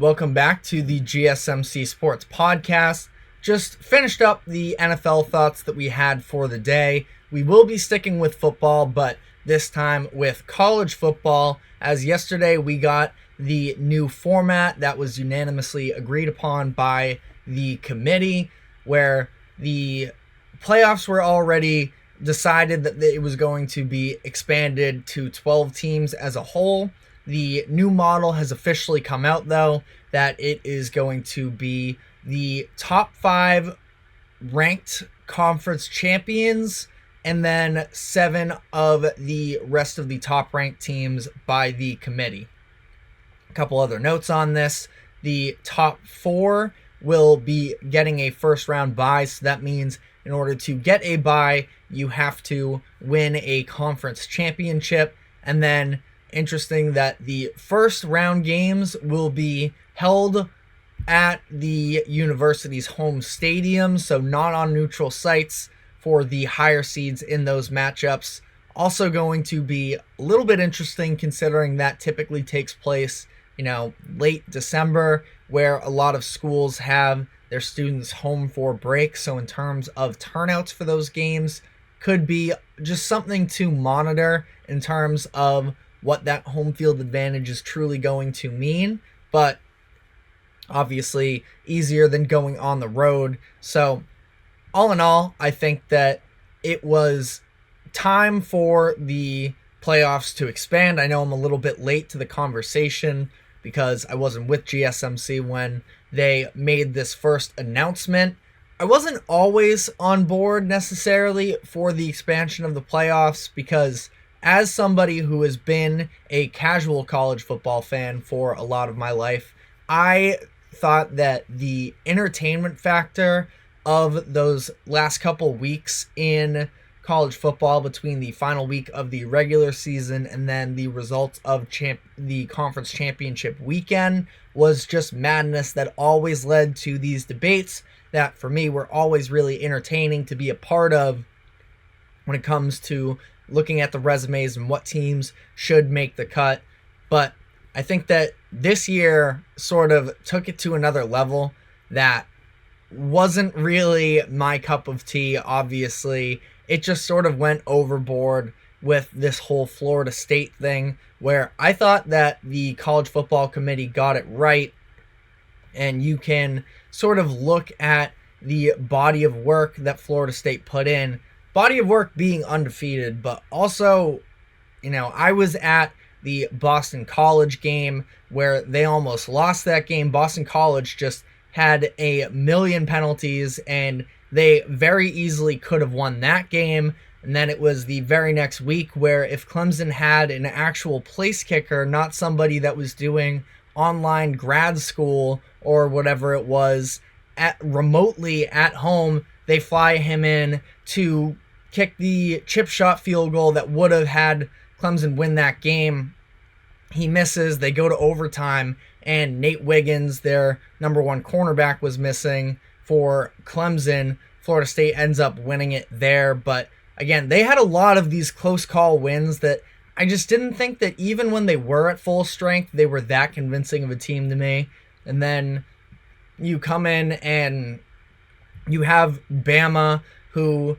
Welcome back to the GSMC Sports Podcast. Just finished up the NFL thoughts that we had for the day. We will be sticking with football, but this time with college football, as yesterday we got the new format that was unanimously agreed upon by the committee, where the playoffs were already decided that it was going to be expanded to 12 teams as a whole. The new model has officially come out, though, that it is going to be the top 5 ranked conference champions and then 7 of the rest of the top ranked teams by the committee. A couple other notes on this. The top 4 will be getting a first round bye, so that means in order to get a bye, you have to win a conference championship. And then interesting that the first round games will be held at the university's home stadium, so not on neutral sites for the higher seeds in those matchups. Also going to be a little bit interesting considering that typically takes place, late December, where a lot of schools have their students home for break. So in terms of turnouts for those games, could be just something to monitor in terms of what that home field advantage is truly going to mean. But obviously easier than going on the road. So all in all, I think that it was time for the playoffs to expand. I know I'm a little bit late to the conversation because I wasn't with GSMC when they made this first announcement. I wasn't always on board necessarily for the expansion of the playoffs because as somebody who has been a casual college football fan for a lot of my life, I thought that the entertainment factor of those last couple weeks in college football between the final week of the regular season and then the results of the conference championship weekend was just madness that always led to these debates that for me were always really entertaining to be a part of when it comes to looking at the resumes and what teams should make the cut. But I think that this year sort of took it to another level that wasn't really my cup of tea, obviously. It just sort of went overboard with this whole Florida State thing, where I thought that the College Football Committee got it right, and you can sort of look at the body of work that Florida State put in. Body of work being undefeated, but also, I was at the Boston College game where they almost lost that game. Boston College just had a million penalties and they very easily could have won that game. And then it was the very next week where if Clemson had an actual place kicker, not somebody that was doing online grad school or whatever it was remotely at home, they fly him in to kick the chip shot field goal that would have had Clemson win that game. He misses, they go to overtime, and Nate Wiggins, their number 1 cornerback, was missing for Clemson. Florida State ends up winning it there. But again, they had a lot of these close call wins that I just didn't think that even when they were at full strength, they were that convincing of a team to me. And then you come in and you have Bama, who,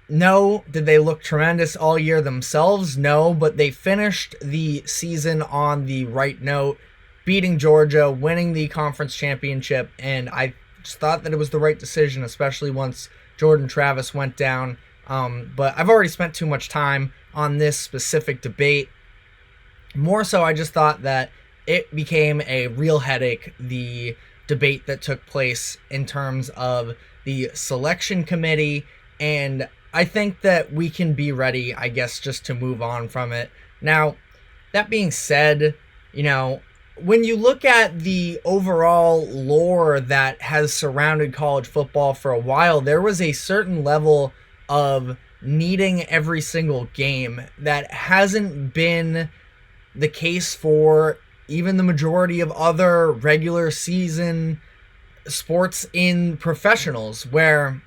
no, did they look tremendous all year themselves? No, but they finished the season on the right note, beating Georgia, winning the conference championship, and I just thought that it was the right decision, especially once Jordan Travis went down. But I've already spent too much time on this specific debate. More so, I just thought that it became a real headache, the debate that took place in terms of the selection committee, and I think that we can be ready, I guess, just to move on from it. Now, that being said, when you look at the overall lore that has surrounded college football for a while, there was a certain level of needing every single game that hasn't been the case for even the majority of other regular season sports in professionals, where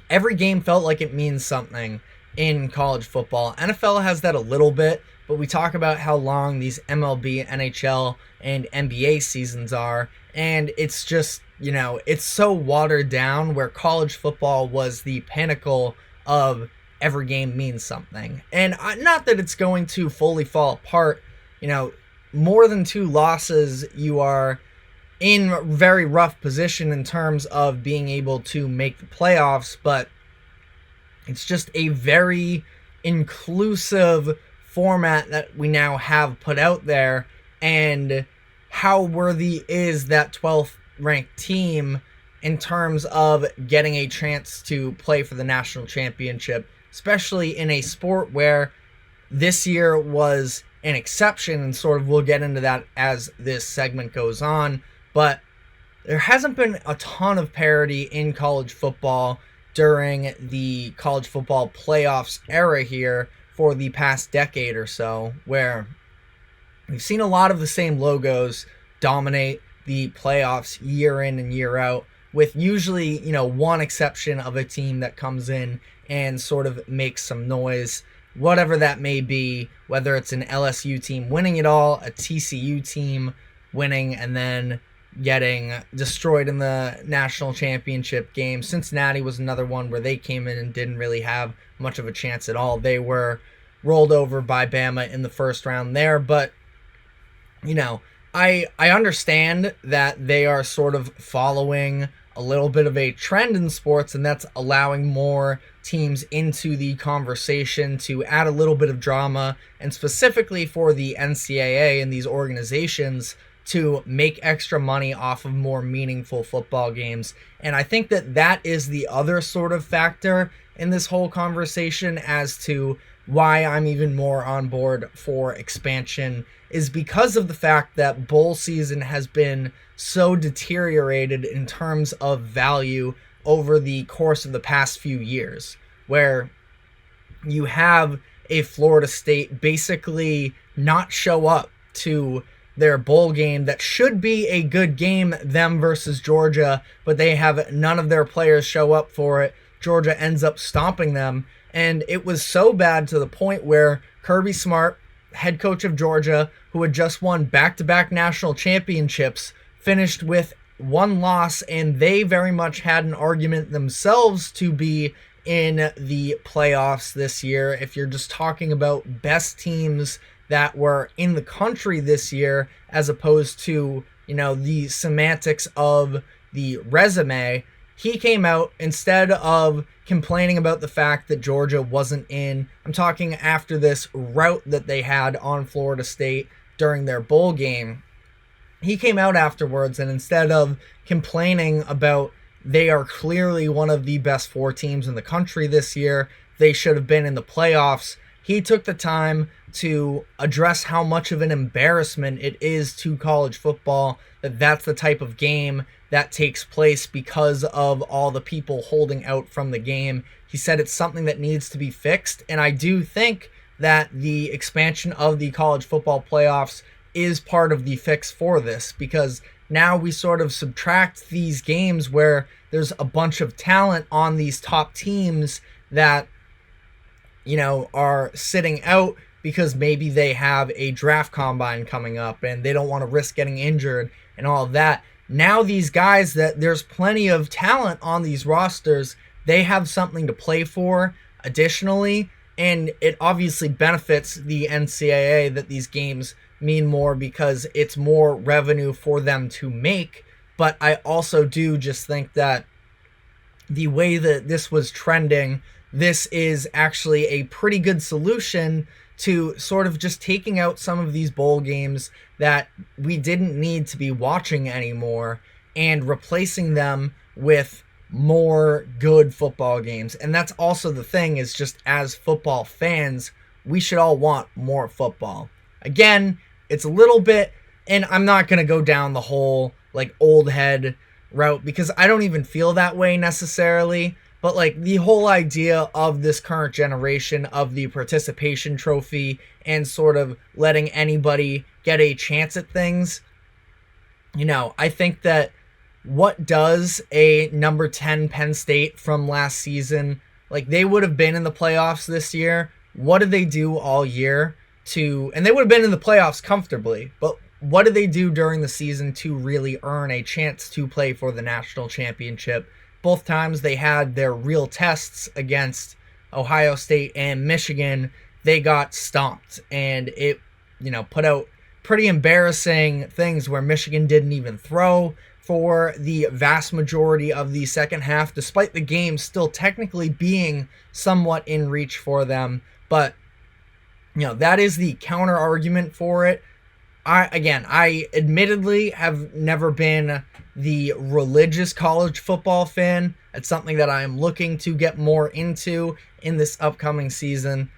every game felt like it means something in college football. NFL has that a little bit, but we talk about how long these MLB, NHL, and NBA seasons are, and it's just, it's so watered down, where college football was the pinnacle of every game means something. And not that it's going to fully fall apart, more than 2 losses, you are in a very rough position in terms of being able to make the playoffs, but it's just a very inclusive format that we now have put out there. And how worthy is that 12th ranked team in terms of getting a chance to play for the national championship, especially in a sport where this year was an exception, and sort of we'll get into that as this segment goes on. But there hasn't been a ton of parity in college football during the college football playoffs era here for the past decade or so, where we've seen a lot of the same logos dominate the playoffs year in and year out, with usually, one exception of a team that comes in and sort of makes some noise, whatever that may be, whether it's an LSU team winning it all, a TCU team winning and then getting destroyed in the national championship game. Cincinnati was another one where they came in and didn't really have much of a chance at all. They were rolled over by Bama in the first round there, but I understand that they are sort of following a little bit of a trend in sports, and that's allowing more teams into the conversation to add a little bit of drama, and specifically for the NCAA and these organizations to make extra money off of more meaningful football games. And I think that that is the other sort of factor in this whole conversation as to why I'm even more on board for expansion, is because of the fact that bowl season has been so deteriorated in terms of value over the course of the past few years, where you have a Florida State basically not show up to their bowl game that should be a good game, them versus Georgia, but they have none of their players show up for it. Georgia ends up stomping them, and it was so bad to the point where Kirby Smart, head coach of Georgia, who had just won back-to-back national championships, finished with 1 loss, and they very much had an argument themselves to be in the playoffs this year. If you're just talking about best teams that were in the country this year, as opposed to, the semantics of the resume, he came out, instead of complaining about the fact that Georgia wasn't in, I'm talking after this rout that they had on Florida State during their bowl game, he came out afterwards, and instead of complaining about they are clearly one of the best 4 teams in the country this year, they should have been in the playoffs, he took the time to address how much of an embarrassment it is to college football that that's the type of game that takes place because of all the people holding out from the game. He said it's something that needs to be fixed, and I do think that the expansion of the college football playoffs is part of the fix for this, because now we sort of subtract these games where there's a bunch of talent on these top teams that, are sitting out because maybe they have a draft combine coming up and they don't want to risk getting injured and all of that. Now these guys that there's plenty of talent on these rosters, they have something to play for additionally, and it obviously benefits the NCAA that these games mean more because it's more revenue for them to make. But I also do just think that the way that this was trending, this is actually a pretty good solution to sort of just taking out some of these bowl games that we didn't need to be watching anymore and replacing them with more good football games. And that's also the thing, is just as football fans, we should all want more football. Again, it's a little bit, and I'm not going to go down the whole old head route because I don't even feel that way necessarily. But the whole idea of this current generation of the participation trophy and sort of letting anybody get a chance at things, I think that what does a number 10 Penn State from last season, they would have been in the playoffs this year. What did they do all year and they would have been in the playoffs comfortably, but what did they do during the season to really earn a chance to play for the national championship? Both times they had their real tests against Ohio State and Michigan. They got stomped, and it, put out pretty embarrassing things where Michigan didn't even throw for the vast majority of the second half, despite the game still technically being somewhat in reach for them. But, that is the counter argument for it. I admittedly have never been the religious college football fan. It's something that I am looking to get more into in this upcoming season.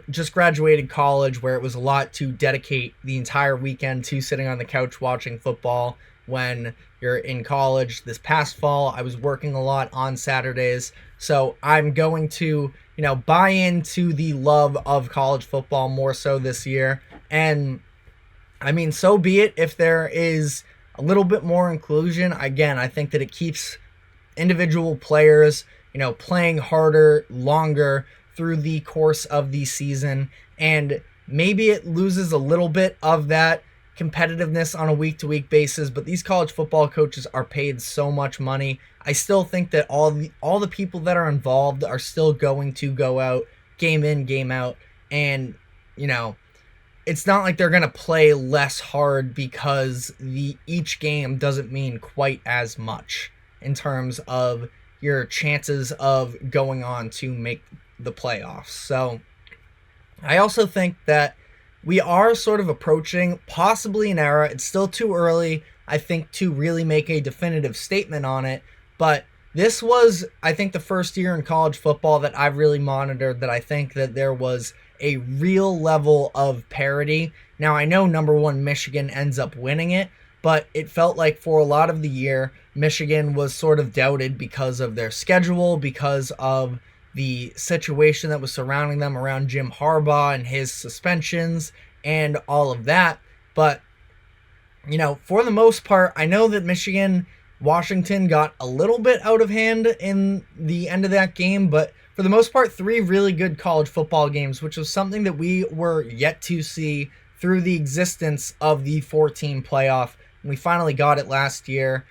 Just graduated college, where it was a lot to dedicate the entire weekend to sitting on the couch watching football when you're in college. This past fall, I was working a lot on Saturdays. So I'm going to, buy into the love of college football more so this year. And I mean, so be it if there is a little bit more inclusion. Again, I think that it keeps individual players, playing harder, longer through the course of the season. And maybe it loses a little bit of that competitiveness on a week-to-week basis, but these college football coaches are paid so much money. I still think that all the people that are involved are still going to go out game in, game out, and it's not like they're going to play less hard because each game doesn't mean quite as much in terms of your chances of going on to make the playoffs. So I also think that we are sort of approaching possibly an era. It's still too early, I think, to really make a definitive statement on it. But this was, I think, the first year in college football that I've really monitored that I think that there was a real level of parity. Now, I know number one Michigan ends up winning it, but it felt like for a lot of the year, Michigan was sort of doubted because of their schedule, because of the situation that was surrounding them around Jim Harbaugh and his suspensions and all of that. But, for the most part, I know that Washington got a little bit out of hand in the end of that game, but for the most part, 3 really good college football games, which was something that we were yet to see through the existence of the 4-team playoff. And we finally got it last year,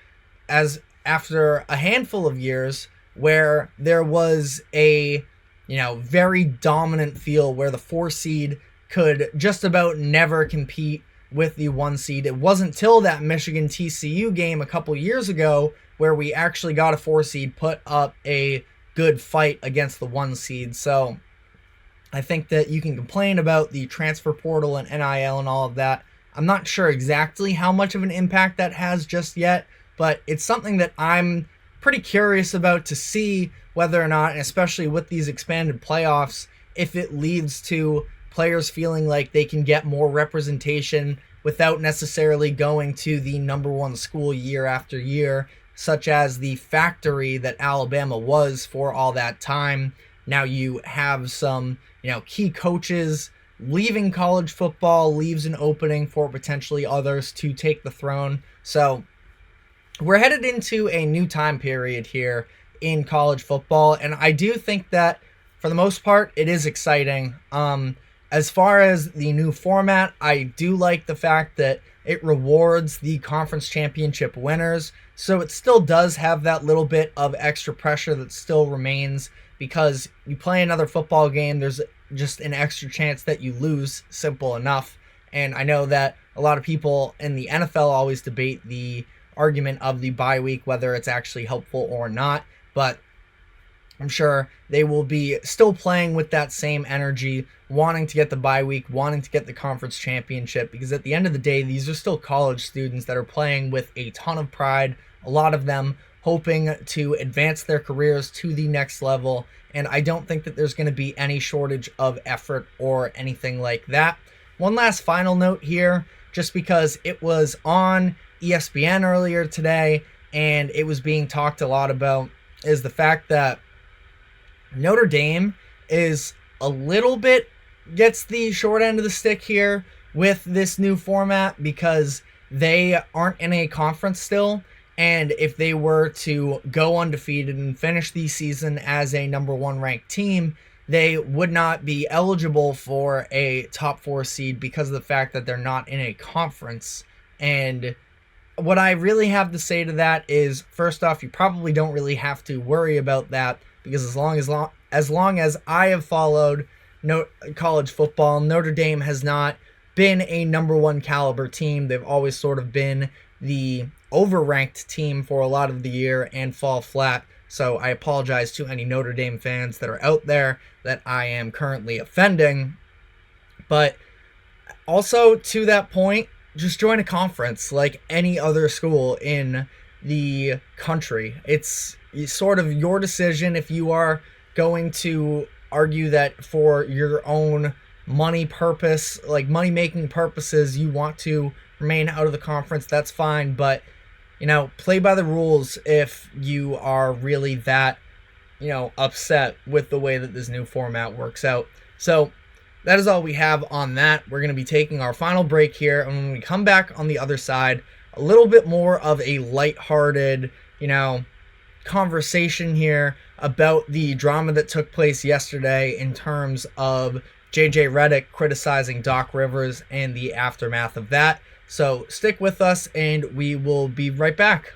as after a handful of years where there was a, very dominant feel where the 4 seed could just about never compete with the 1 seed. It wasn't till that Michigan TCU game a couple years ago where we actually got a 4 seed put up a good fight against the 1 seed. So I think that you can complain about the transfer portal and NIL and all of that. I'm not sure exactly how much of an impact that has just yet, but it's something that I'm pretty curious about to see whether or not, and especially with these expanded playoffs, if it leads to players feeling like they can get more representation without necessarily going to the number 1 school year after year, such as the factory that Alabama was for all that time. Now you have some, key coaches leaving college football, leaves an opening for potentially others to take the throne. So we're headed into a new time period here in college football, and I do think that for the most part it is exciting. As far as the new format, I do like the fact that it rewards the conference championship winners, so it still does have that little bit of extra pressure that still remains, because you play another football game, there's just an extra chance that you lose, simple enough. And I know that a lot of people in the NFL always debate the argument of the bye week, whether it's actually helpful or not, but I'm sure they will be still playing with that same energy, wanting to get the bye week, wanting to get the conference championship, because at the end of the day, these are still college students that are playing with a ton of pride, a lot of them hoping to advance their careers to the next level, and I don't think that there's going to be any shortage of effort or anything like that. One last final note here, just because it was on ESPN earlier today, and it was being talked a lot about, is the fact that Notre Dame is a little bit gets the short end of the stick here with this new format, because they aren't in a conference still, and if they were to go undefeated and finish the season as a number 1 ranked team, they would not be eligible for a top 4 seed because of the fact that they're not in a conference. And what I really have to say to that is, first off, you probably don't really have to worry about that, because as long as I have followed college football, Notre Dame has not been a number one caliber team. They've always sort of been the overranked team for a lot of the year and fall flat. So I apologize to any Notre Dame fans that are out there that I am currently offending. But also, to that point, just join a conference like any other school in the country. It's sort of your decision if you are going to argue that for your own money purpose, like money-making purposes, you want to remain out of the conference. That's fine, but play by the rules if you are really that, upset with the way that this new format works out. So that is all we have on that. We're going to be taking our final break here, and when we come back on the other side, a little bit more of a lighthearted, conversation here about the drama that took place yesterday in terms of JJ Redick criticizing Doc Rivers and the aftermath of that. So stick with us, and we will be right back.